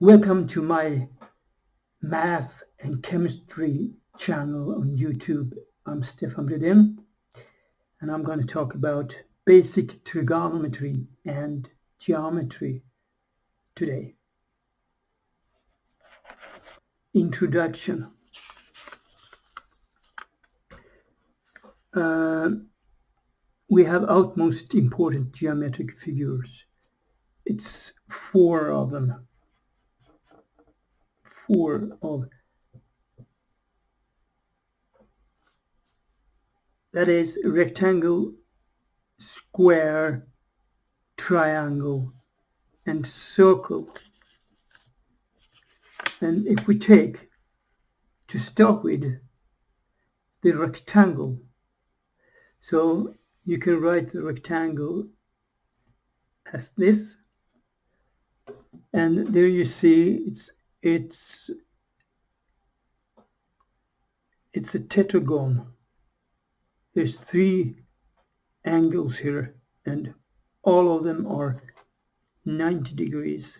Welcome to my math and chemistry channel on YouTube. I'm Stefan Bredin, and I'm going to talk about basic trigonometry and geometry today. Introduction. We have utmost important geometric figures. It's four of them. That is rectangle, square, triangle, and circle. And if we take, to start with, the rectangle, so you can write the rectangle as this, and there you see it's a tetragon. There's three angles here, and all of them are 90 degrees.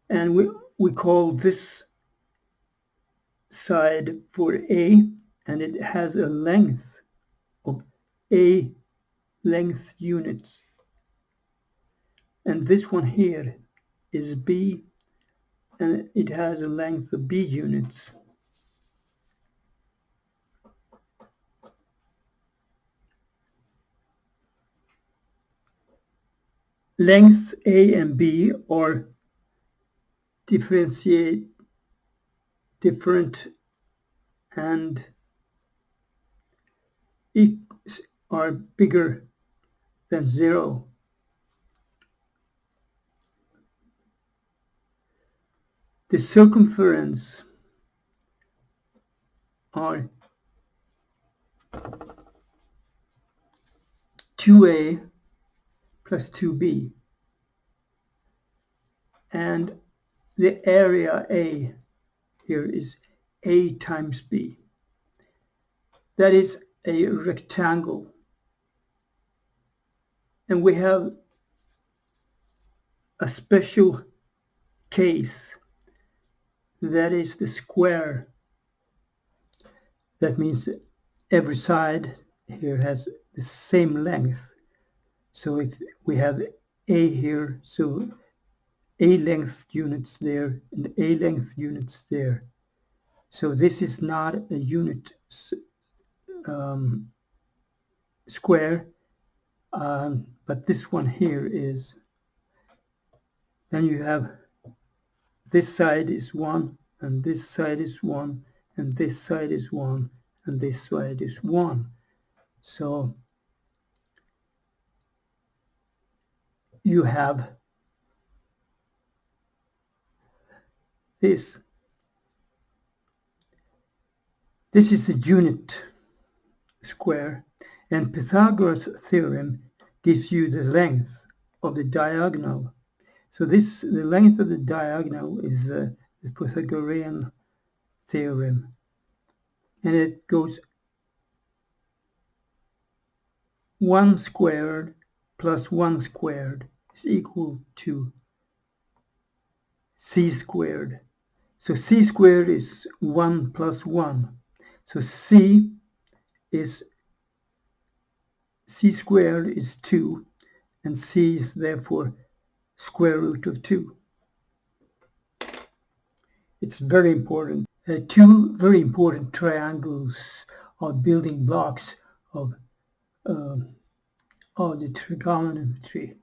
And we call this side for A, and it has a length of A length units. And this one here is B, and it has a length of B units. Lengths A and B are different and are bigger than 0. The circumference are 2A plus 2B, and the area A here is A times B. That is a rectangle, and we have a special case, that is the square. That means every side here has the same length. So if we have A here, so A length units there and A length units there. So this is not a unit square, but this one here is. Then you have this side is 1, and this side is 1, and this side is 1, and this side is 1. So you have this. This is a unit square, and Pythagoras' theorem gives you the length of the diagonal. So the length of the diagonal is the Pythagorean theorem, and it goes 1 squared plus 1 squared is equal to c squared. So c squared is 1 plus 1. So c squared is 2, and c is therefore square root of 2. It's very important. Two very important triangles are building blocks of the trigonometry.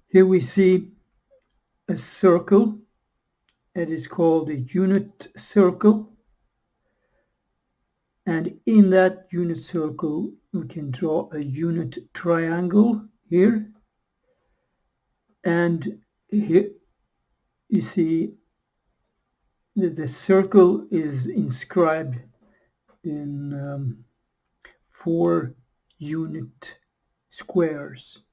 Here we see a circle. It is called a unit circle. And in that unit circle, we can draw a unit triangle here. And here you see that the circle is inscribed in 4 unit squares.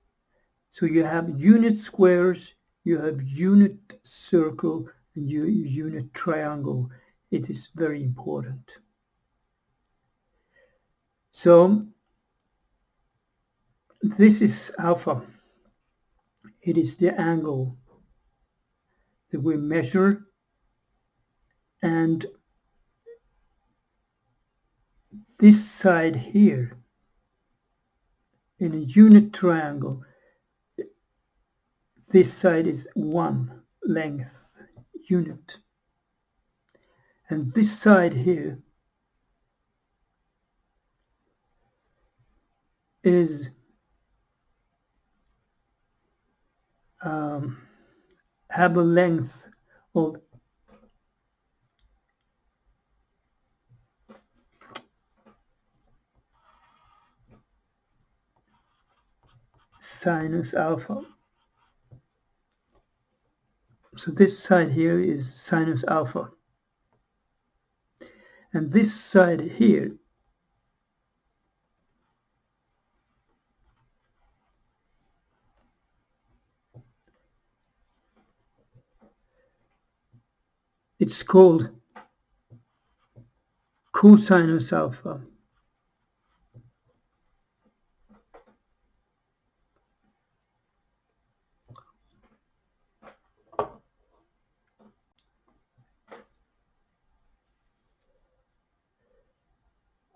So you have unit squares, you have unit circle, and unit triangle. It is very important. So this is alpha. It is the angle that we measure, and this side here in a unit triangle, this side is 1 length unit, and this side here is have a length of sinus alpha. So this side here is sinus alpha, and this side here it's called cosinus alpha.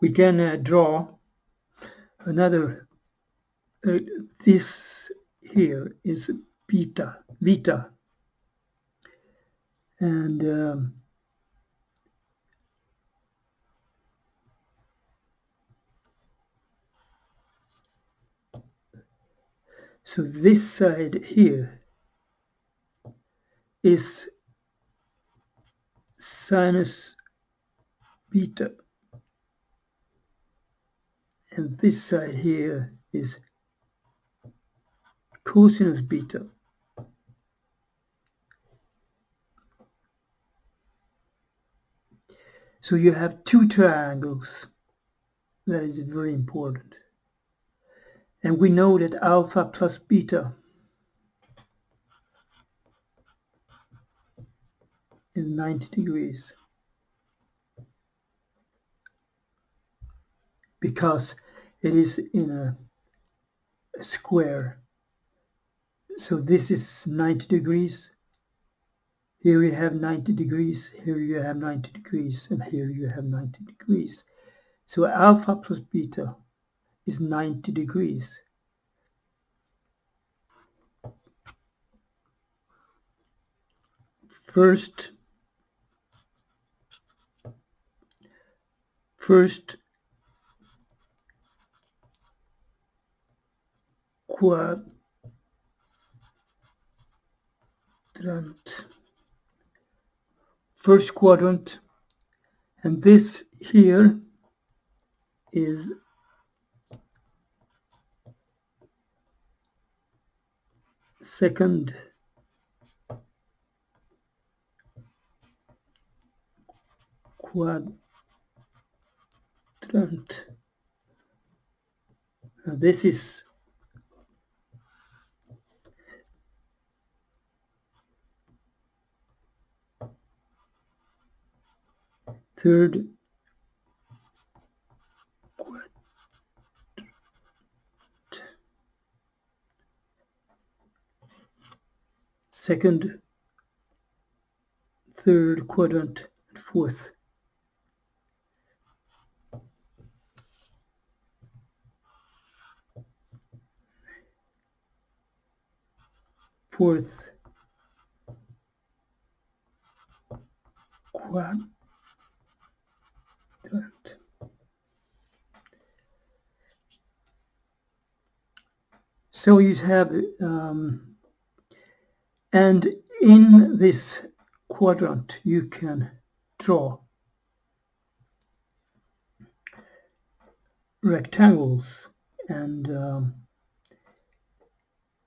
We can draw another. This here is beta, and so this side here is sinus beta, and this side here is cosinus beta. So you have two triangles. That is very important. And we know that alpha plus beta is 90 degrees because it is in a square. So this is 90 degrees. Here you have 90 degrees, here you have 90 degrees, and here you have 90 degrees. So alpha plus beta is 90 degrees. First quadrant. First quadrant, and this here is second quadrant. This is third quadrant. Second, third quadrant, and fourth. Fourth quadrant. So you have, and in this quadrant you can draw rectangles, and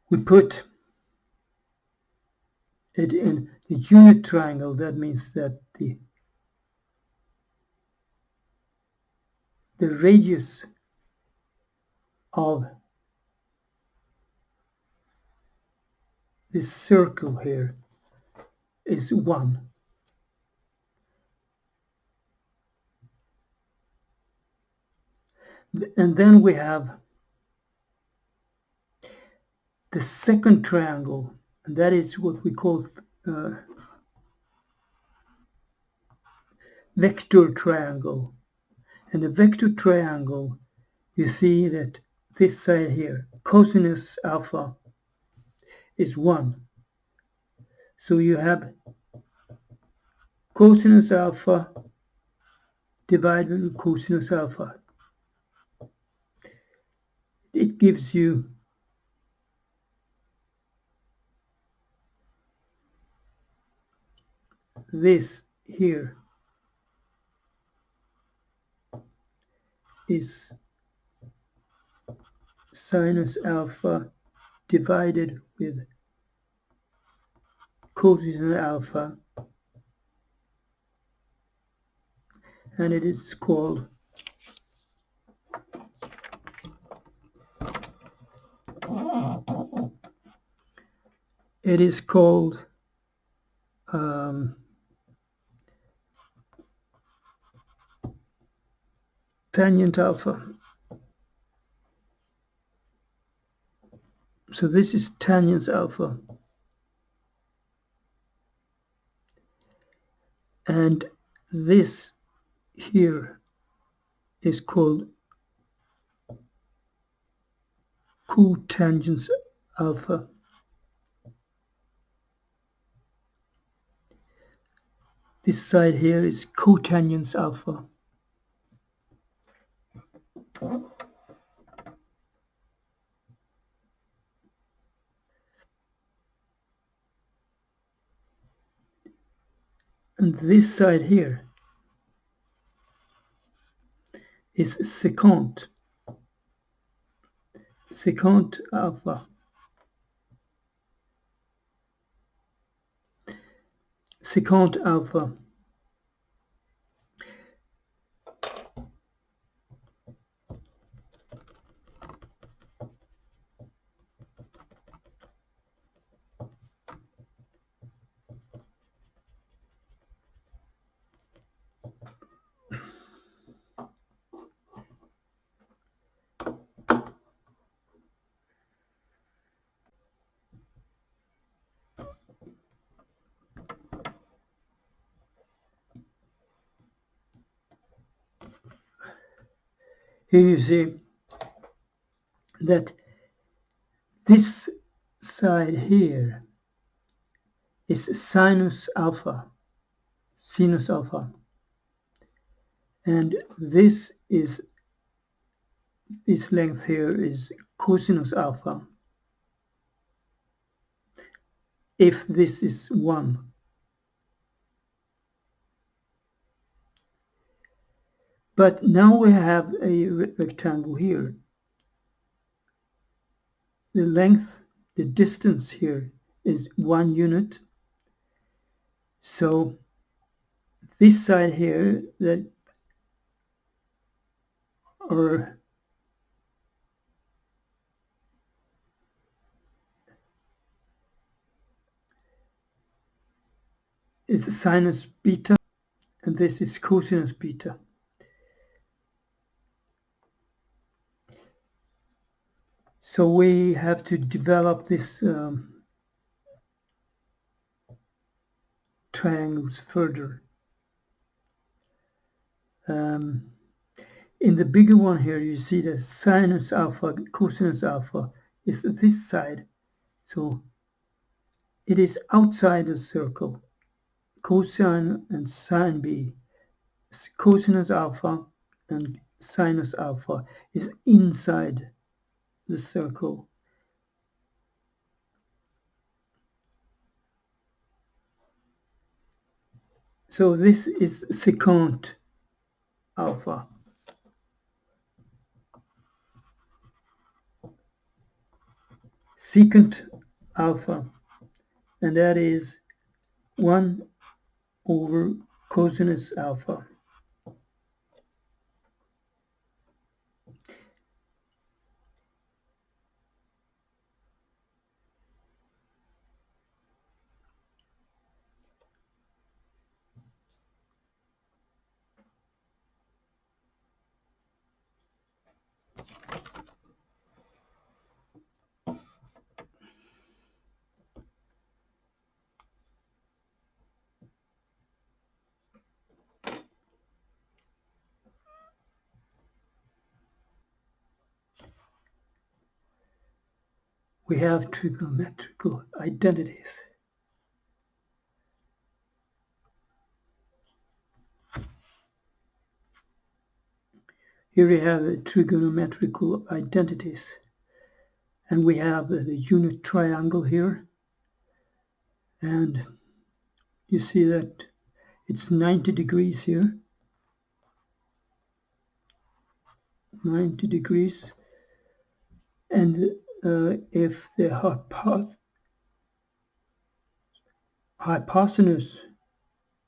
we put it in the unit triangle. That means that the radius of this circle here is 1. And then we have the second triangle, and that is what we call vector triangle. And the vector triangle, you see that this side here, cosinus alpha, is 1. So you have cosinus alpha divided with cosinus alpha. It gives you this here is sinus alpha divided with cosinus alpha, and it is called tangent alpha. So this is tangent alpha. And this here is called cotangent alpha. This side here is cotangent alpha. And this side here is secant alpha. Secant alpha. Here you see that this side here is sinus alpha, and this length here is cosinus alpha, if this is 1. But now we have a rectangle here. The length, the distance here is 1 unit. So this side here that or is sinus beta, and this is cosinus beta. So we have to develop this triangles further. In the bigger one here, you see that sinus alpha, cosinus alpha is this side. So it is outside the circle. Cosine and sine B, cosinus alpha and sinus alpha is inside the circle. So this is secant alpha. Secant alpha, and that is 1 over cosinus alpha. we have trigonometrical identities. Here we have the trigonometrical identities, and we have the unit triangle here, and you see that it's 90 degrees here, 90 degrees, and if the hypotenuse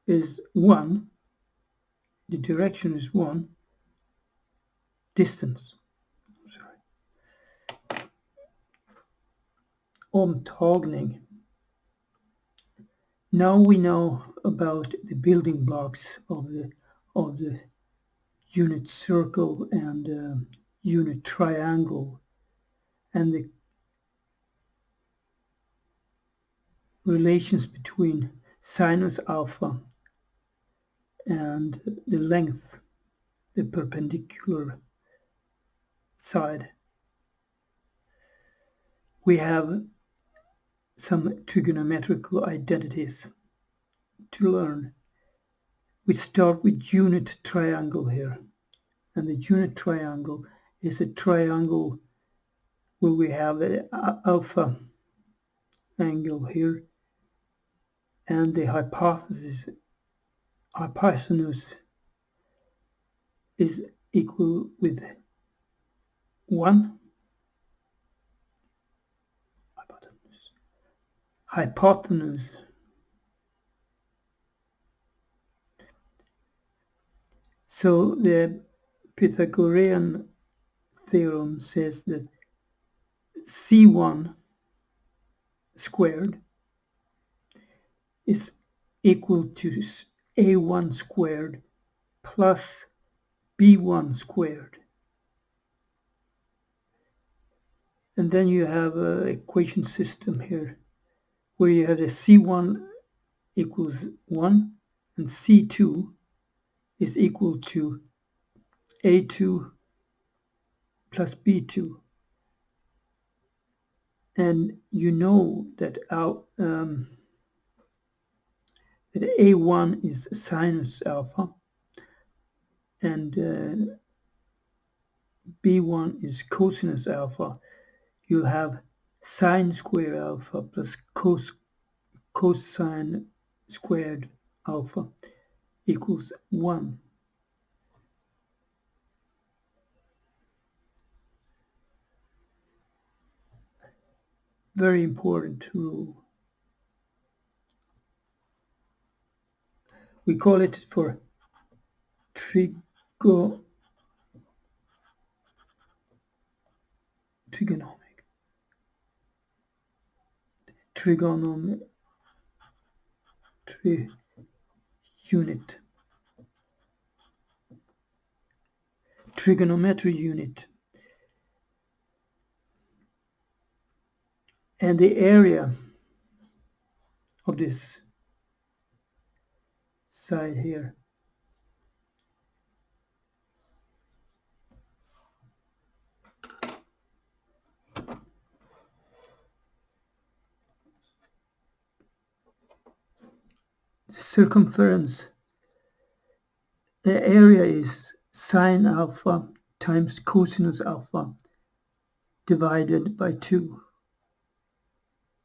is 1, the direction is 1, distance, omtagning. Now we know about the building blocks of the unit circle and unit triangle, and the relations between sinus alpha and the length, the perpendicular side. We have some trigonometrical identities to learn. We start with unit triangle here, and the unit triangle is a triangle where we have the alpha angle here, and the hypotenuse is equal with 1. Hypotenuse. So the Pythagorean theorem says that C1 squared is equal to A1 squared plus B1 squared. And then you have an equation system here where you have the C1 equals 1 and C2 is equal to A2 plus B2. And you know that that A1 is sinus alpha and B1 is cosinus alpha. You'll have sine square alpha plus cosine squared alpha equals 1. Very important rule. We call it for trigonometry. Unit. Trigonometry unit. And the area of this side here circumference, the area is sine alpha times cosinus alpha divided by 2.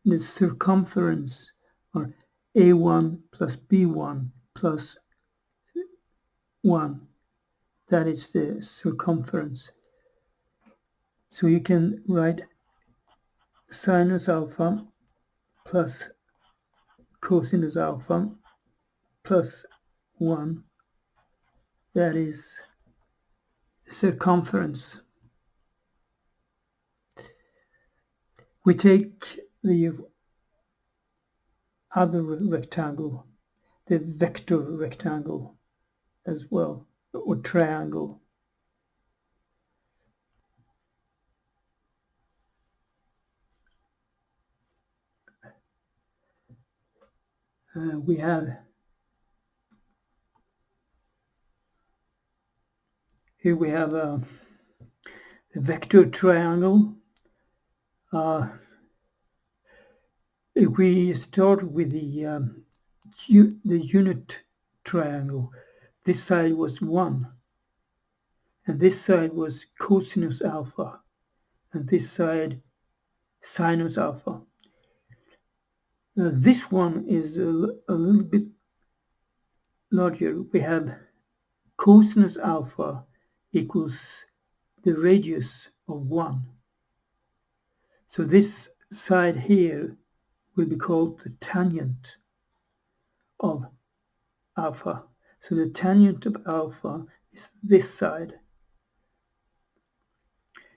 The circumference, or A1 plus B1 plus 1, that is the circumference. So you can write sinus alpha plus cosinus alpha plus 1, that is circumference. We take the other rectangle, the vector rectangle as well, or triangle. We have here a vector triangle. If we start with the unit triangle, this side was 1, and this side was cosinus alpha, and this side sinus alpha. Now this one is a little bit larger. We have cosinus alpha equals the radius of 1. So this side here will be called the tangent of alpha. So the tangent of alpha is this side.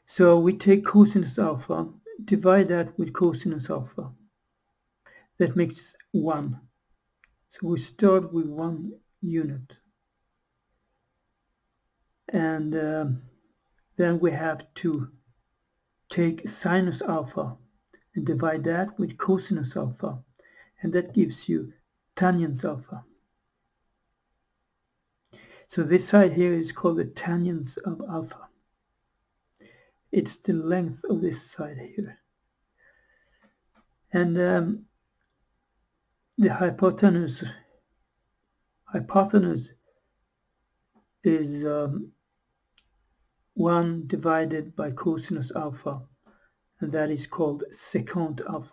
So we take cosinus alpha, divide that with cosinus alpha. That makes 1. So we start with 1 unit. And then we have to take sinus alpha and divide that with cosinus alpha. And that gives you tangent alpha. So this side here is called the tangent of alpha. It's the length of this side here. And the hypotenuse is 1 divided by cosinus alpha, and that is called secant alpha.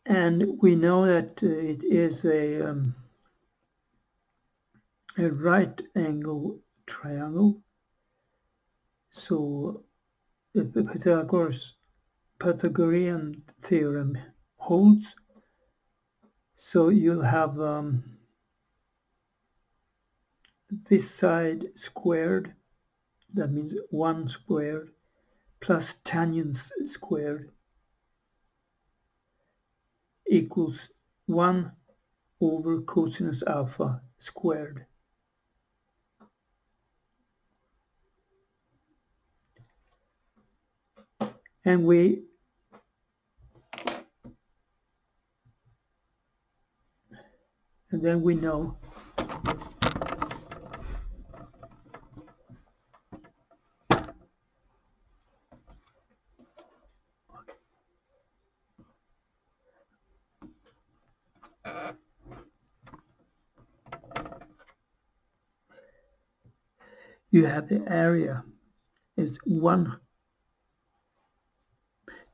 And we know that it is a right angle triangle. So the Pythagorean theorem holds. So you'll have this side squared, that means 1 squared, plus tangent squared equals 1 over cosinus alpha squared. And then we know you have the area is 1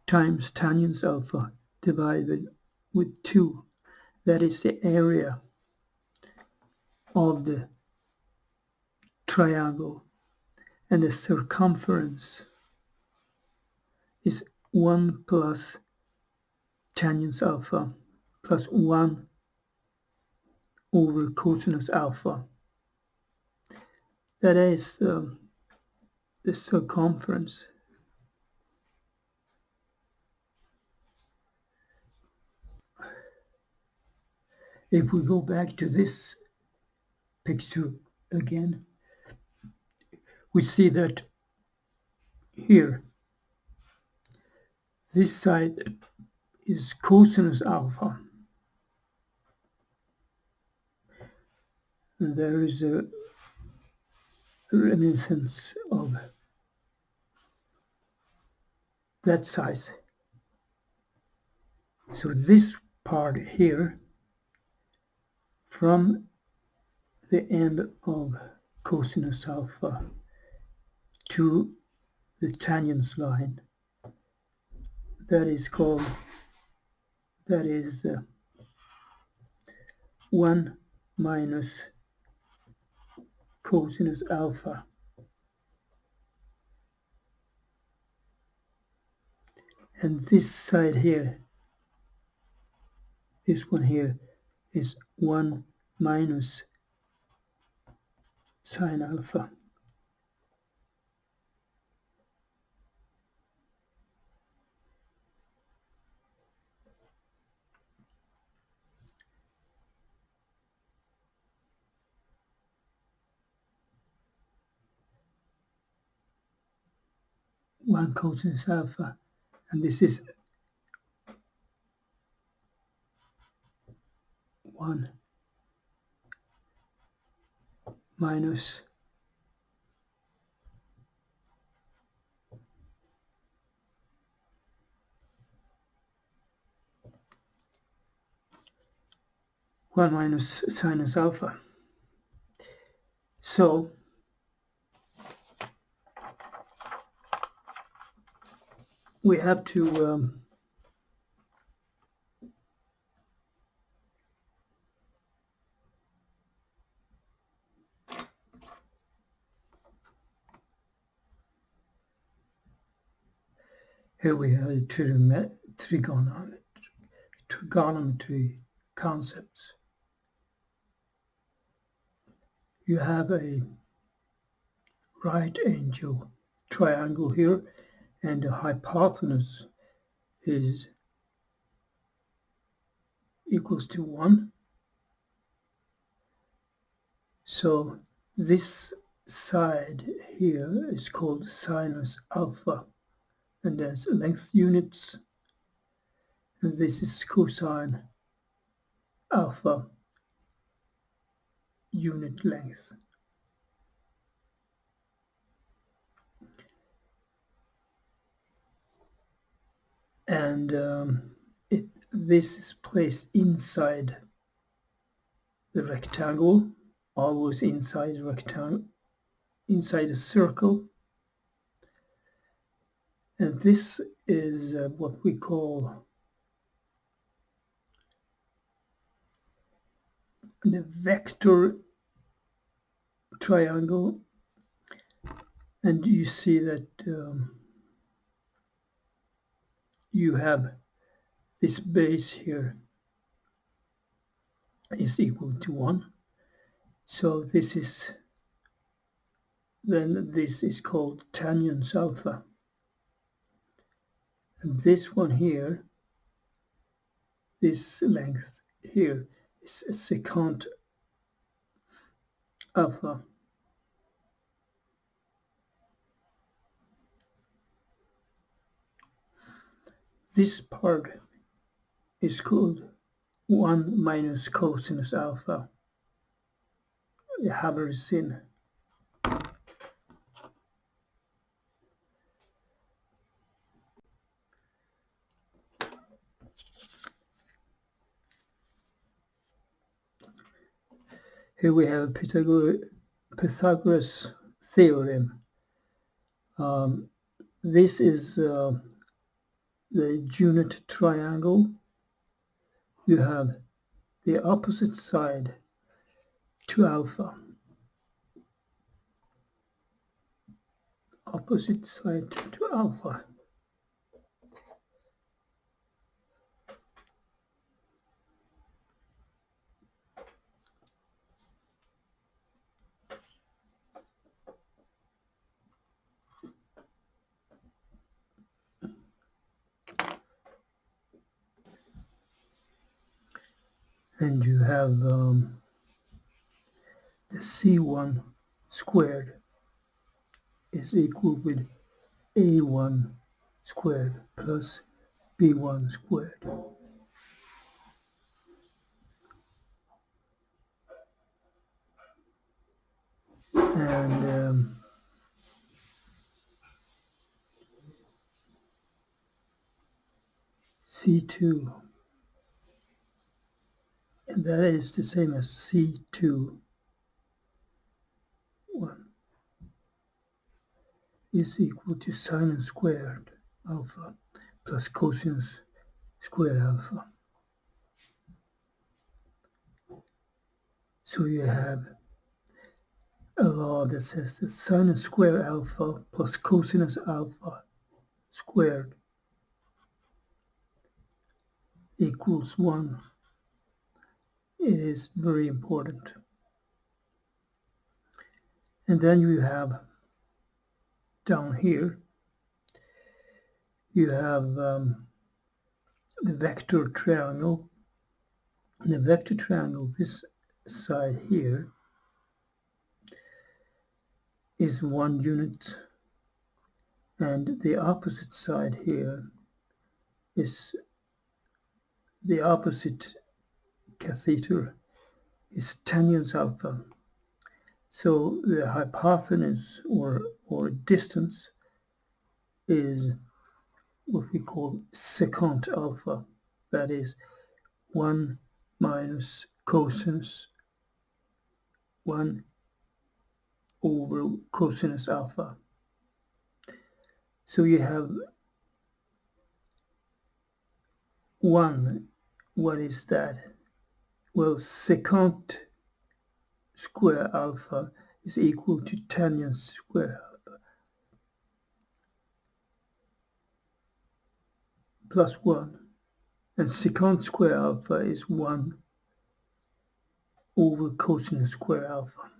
times tangent alpha divided with 2. That is the area of the triangle, and the circumference is 1 plus tangent alpha plus 1 over cosinus alpha. That is the circumference. If we go back to this picture again, we see that here, this side is cosinus alpha. And there is a reminiscence of that size. So this part here, from the end of cosinus alpha to the tangent line, that is 1 minus cosinus alpha. And this side here, this one here, is 1 minus sine alpha. One cosinus alpha, and this is 1 minus 1 minus sinus alpha. So we have to here we have the trigonometry concepts. You have a right angle triangle here, and the hypotenuse is equals to 1. So this side here is called sinus alpha, and there's length units, and this is cosine alpha unit length. And this is placed inside the rectangle, always inside the rectangle, inside the circle. And this is what we call the vector triangle. And you see that you have this base here is equal to 1. So this is called tangent alpha. And this one here, this length here, is secant alpha. This part is called 1 minus cosinus alpha. The Haber-Sin. Here we have Pythagoras theorem. This is the unit triangle. You have the opposite side to alpha. Opposite side to alpha. And you have the C1 squared is equal with A1 squared plus B1 squared. And C2, and that is the same as C2 1 is equal to sinus squared alpha plus cosinus squared alpha. So you have a law that says that sinus squared alpha plus cosinus alpha squared equals 1. It is very important. And then you have down here, you have the vector triangle. The vector triangle, this side here, is 1 unit, and the opposite side here is the opposite catheter is tangent alpha. So the hypotenuse or distance is what we call secant alpha. That is 1 minus cosinus 1 over cosinus alpha. So you have 1. What is that? Well, secant square alpha is equal to tangent square alpha plus 1. And secant square alpha is 1 over cosinus square alpha.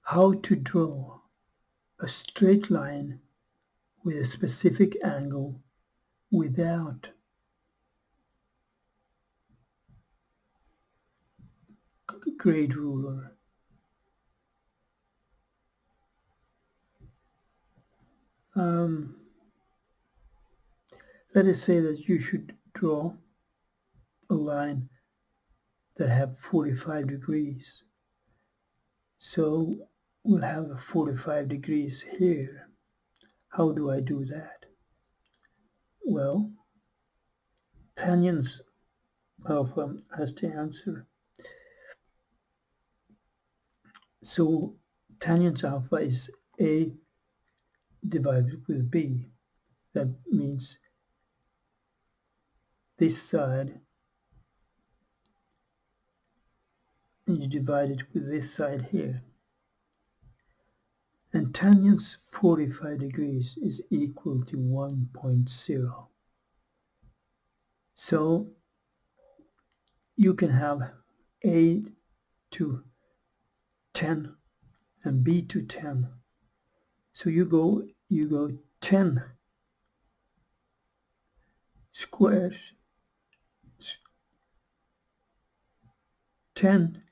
How to draw a straight line with a specific angle without grade ruler. Let us say that you should draw a line that have 45 degrees. So we'll have 45 degrees here. How do I do that? Well, tangent alpha has the answer. So tangent alpha is A divided with B. That means this side, and you divide it with this side here. And tangent 45 degrees is equal to 1.0. So you can have A to 10 and B to 10. So you go 10 squares, 10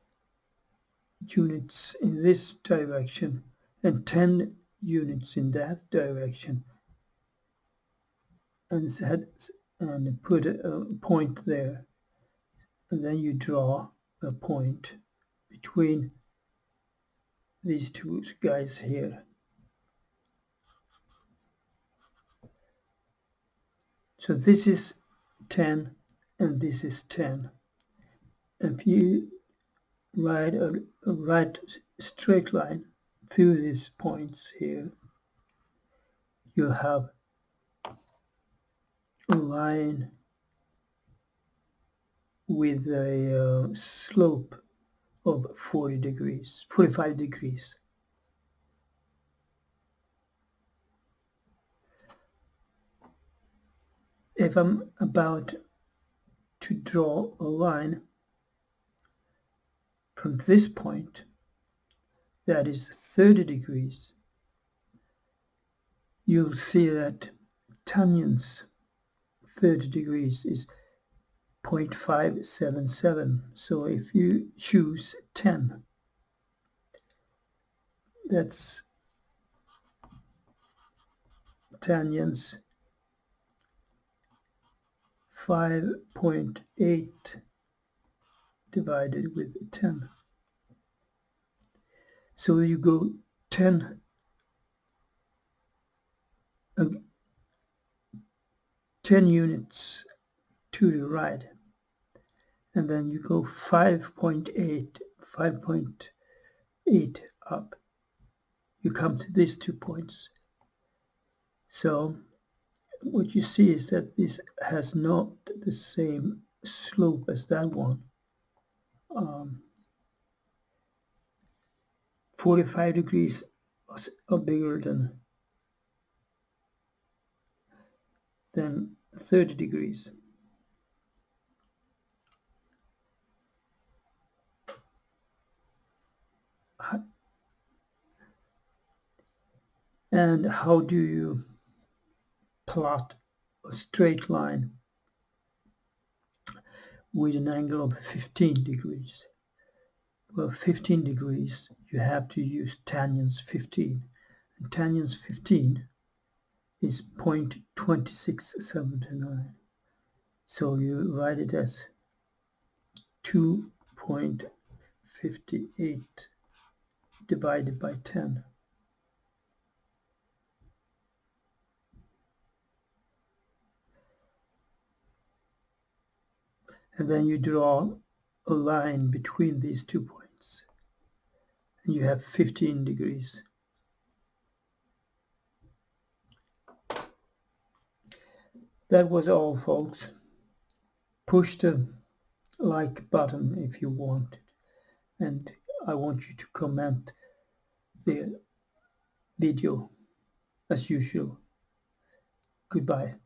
units in this direction and 10 units in that direction, and put a point there, and then you draw a point between these two guys here. So this is 10 and this is 10. If you write a right straight line through these points here, you'll have a line with a slope of 45 degrees. If I'm about to draw a line from this point that is 30 degrees, you'll see that tangent 30 degrees is 0.577. So if you choose 10, that's tangent 5.8 divided with 10. So you go 10 units to the right, and then you go 5.8 up. You come to these 2 points. So what you see is that this has not the same slope as that one. 45 degrees are bigger than 30 degrees. And how do you plot a straight line with an angle of 15 degrees? Well, 15 degrees, you have to use tangent 15. And tangent 15 is 0.2679. So you write it as 2.58 divided by 10. And then you draw a line between these 2 points. And you have 15 degrees. That was all, folks. Push the like button if you want it. And I want you to comment the video as usual. Goodbye.